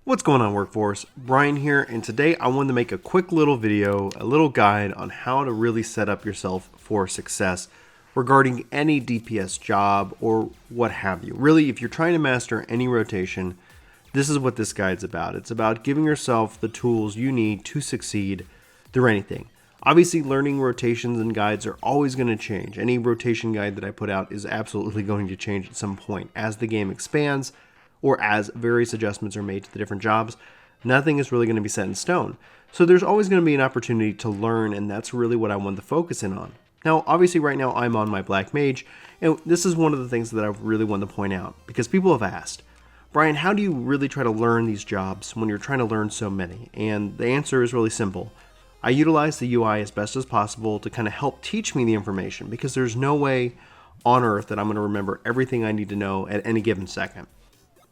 What's going on, workforce? Brian here, and today I wanted to make a quick little video, a little guide on how to really set up yourself for success regarding any DPS job or what have you. Really, if you're trying to master any rotation, this is what this guide's about. It's about giving yourself the tools you need to succeed through anything. Obviously, learning rotations and guides are always going to change. Any rotation guide that I put out is absolutely going to change at some point as the game expands, or as various adjustments are made to the different jobs. Nothing is really going to be set in stone. So there's always going to be an opportunity to learn, and that's really what I want to focus in on. Now, obviously right now I'm on my Black Mage, and this is one of the things that I really want to point out, because people have asked, Brian, how do you really try to learn these jobs when you're trying to learn so many? And the answer is really simple. I utilize the UI as best as possible to kind of help teach me the information, because there's no way on earth that I'm going to remember everything I need to know at any given second.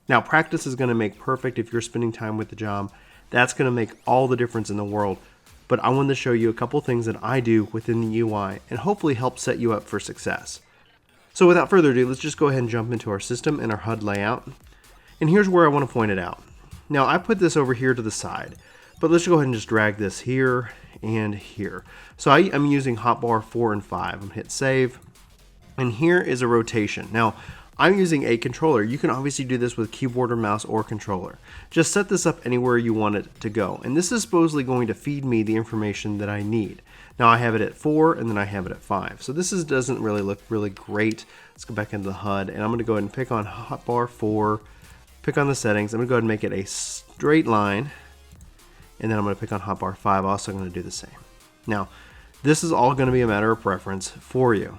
Now, practice is going to make perfect if you're spending time with the job. That's going to make all the difference in the world. But I wanted to show you a couple things that I do within the UI and hopefully help set you up for success. So without further ado, let's just go ahead and jump into our system and our HUD layout. And here's where I want to point it out. Now, I put this over here to the side, but let's go ahead and just drag this here and here. So I'm using hotbar 4 and 5. I'm going to hit save. And here is a rotation. Now, I'm using a controller. You can obviously do this with keyboard or mouse or controller. Just set this up anywhere you want it to go. And this is supposedly going to feed me the information that I need. Now I have it at 4 and then I have it at 5. So this doesn't really look really great. Let's go back into the HUD and I'm going to go ahead and pick on hotbar 4, pick on the settings. I'm going to go ahead and make it a straight line. And then I'm going to pick on hotbar 5. Also going to do the same. Now this is all going to be a matter of preference for you.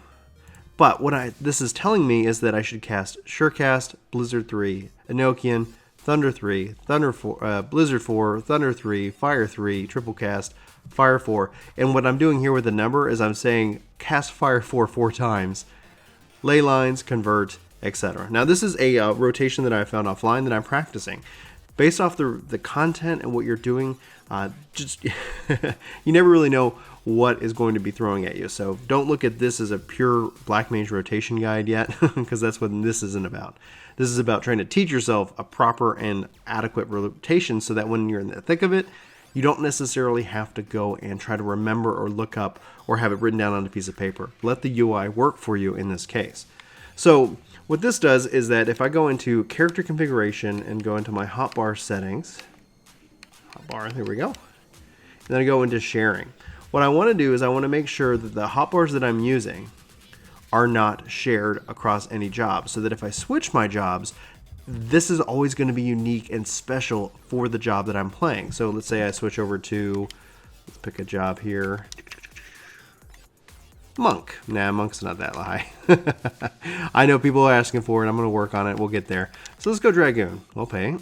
But what this is telling me is that I should cast Surecast, Blizzard 3, Enochian, Thunder 3, Thunder 4, Blizzard 4, Thunder 3, Fire 3, Triple Cast, Fire 4. And what I'm doing here with the number is I'm saying cast Fire 4 times, ley lines, convert, etc. Now this is a rotation that I found offline that I'm practicing. Based off the content and what you're doing, just you never really know what is going to be throwing at you. So don't look at this as a pure Black Mage rotation guide yet, because that's what this isn't about. This is about trying to teach yourself a proper and adequate rotation so that when you're in the thick of it, you don't necessarily have to go and try to remember or look up or have it written down on a piece of paper. Let the UI work for you in this case. So what this does is that if I go into character configuration and go into my hotbar settings, hotbar, there we go, and then I go into sharing. What I want to do is I want to make sure that the hotbars that I'm using are not shared across any job, so that if I switch my jobs, this is always going to be unique and special for the job that I'm playing. So let's say I switch over to, let's pick a job here, Monk. Nah, Monk's not that high. I know people are asking for it. I'm going to work on it. We'll get there. So let's go Dragoon. Okay.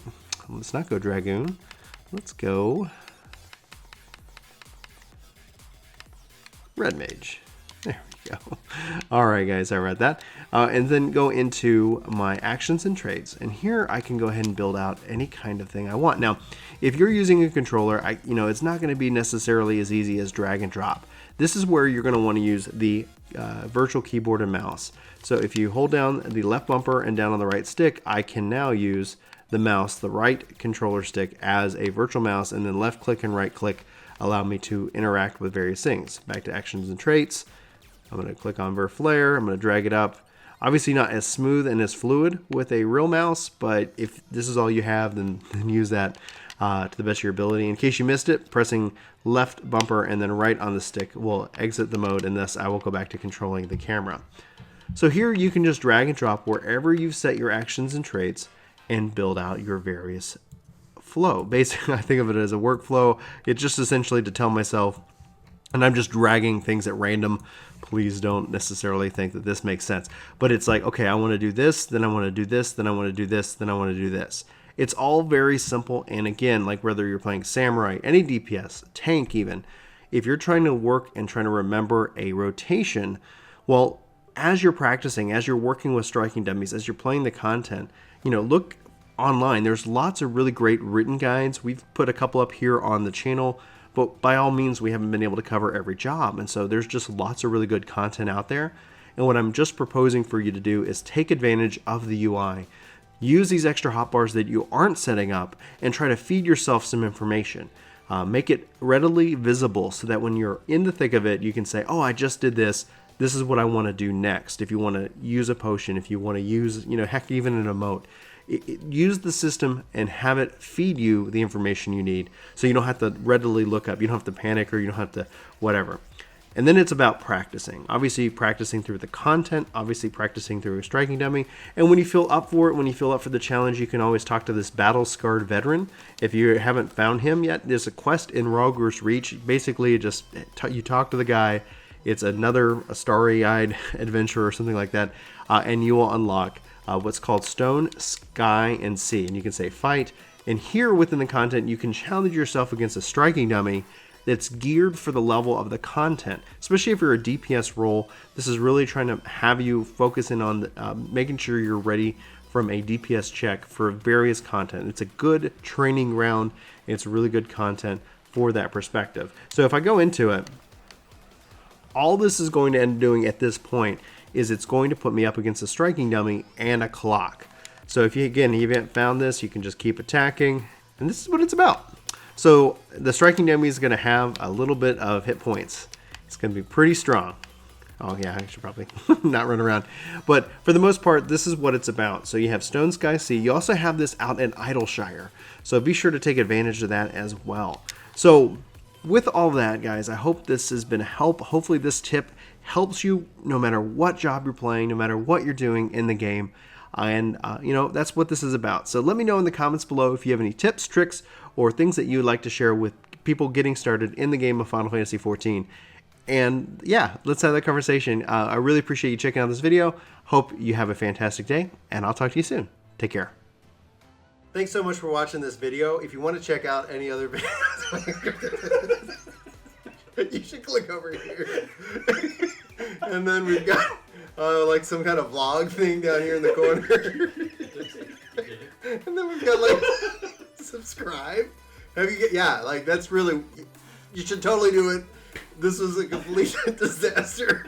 Let's not go Dragoon. Let's go Red Mage. There we go. All right, guys, I read that. And then go into my actions and trades. And here I can go ahead and build out any kind of thing I want. Now, if you're using a controller, it's not going to be necessarily as easy as drag and drop. This is where you're going to want to use the virtual keyboard and mouse. So if you hold down the left bumper and down on the right stick, I can now use the mouse, the right controller stick, as a virtual mouse, and then left click and right click allow me to interact with various things. Back to actions and traits. I'm going to click on Flare. I'm going to drag it up. Obviously not as smooth and as fluid with a real mouse, but if this is all you have, then use that to the best of your ability. In case you missed it, pressing left bumper and then right on the stick will exit the mode, and thus I will go back to controlling the camera. So here you can just drag and drop wherever you've set your actions and traits and build out your various flow. Basically, I think of it as a workflow. It's just essentially to tell myself, and I'm just dragging things at random. Please don't necessarily think that this makes sense. But it's like, okay, I want to do this, then I want to do this, then I want to do this, then I want to do this. It's all very simple. And again, like whether you're playing Samurai, any DPS, tank even, if you're trying to work and trying to remember a rotation, well, as you're practicing, as you're working with striking dummies, as you're playing the content, look online. There's lots of really great written guides. We've put a couple up here on the channel, but by all means, we haven't been able to cover every job. And so there's just lots of really good content out there. And what I'm just proposing for you to do is take advantage of the UI. Use these extra hotbars that you aren't setting up and try to feed yourself some information. Make it readily visible so that when you're in the thick of it, you can say, oh, I just did this. This is what I want to do next. If you want to use a potion, if you want to use, heck, even an emote, use the system and have it feed you the information you need so you don't have to readily look up. You don't have to panic or you don't have to whatever. And then it's about practicing. Obviously, practicing through the content, obviously practicing through a striking dummy. And when you feel up for it, when you feel up for the challenge, you can always talk to this battle-scarred veteran. If you haven't found him yet, there's a quest in Rogur's Reach. Basically, you talk to the guy. It's a starry-eyed adventure or something like that. And you will unlock what's called Stone, Sky, and Sea. And you can say fight. And here within the content, you can challenge yourself against a striking dummy that's geared for the level of the content. Especially if you're a DPS role, this is really trying to have you focus in on making sure you're ready from a DPS check for various content. It's a good training ground. It's really good content for that perspective. So if I go into it, all this is going to end up doing at this point is it's going to put me up against a striking dummy and a clock. So if you haven't found this, you can just keep attacking, and this is what it's about. So the striking dummy is going to have a little bit of hit points. It's going to be pretty strong. Oh yeah, I should probably not run around. But for the most part, this is what it's about. So you have Stone, Sky, Sea. You also have this out in Idleshire. So be sure to take advantage of that as well. So with all that, guys, I hope this has been a help. Hopefully this tip helps you no matter what job you're playing, no matter what you're doing in the game. And, that's what this is about. So let me know in the comments below if you have any tips, tricks, or things that you would like to share with people getting started in the game of Final Fantasy XIV. And yeah, let's have that conversation. I really appreciate you checking out this video. Hope you have a fantastic day, and I'll talk to you soon. Take care. Thanks so much for watching this video. If you want to check out any other videos, you should click over here. And then we've got like some kind of vlog thing down here in the corner. And then we've got like subscribe. That's really, you should totally do it. This was a complete disaster.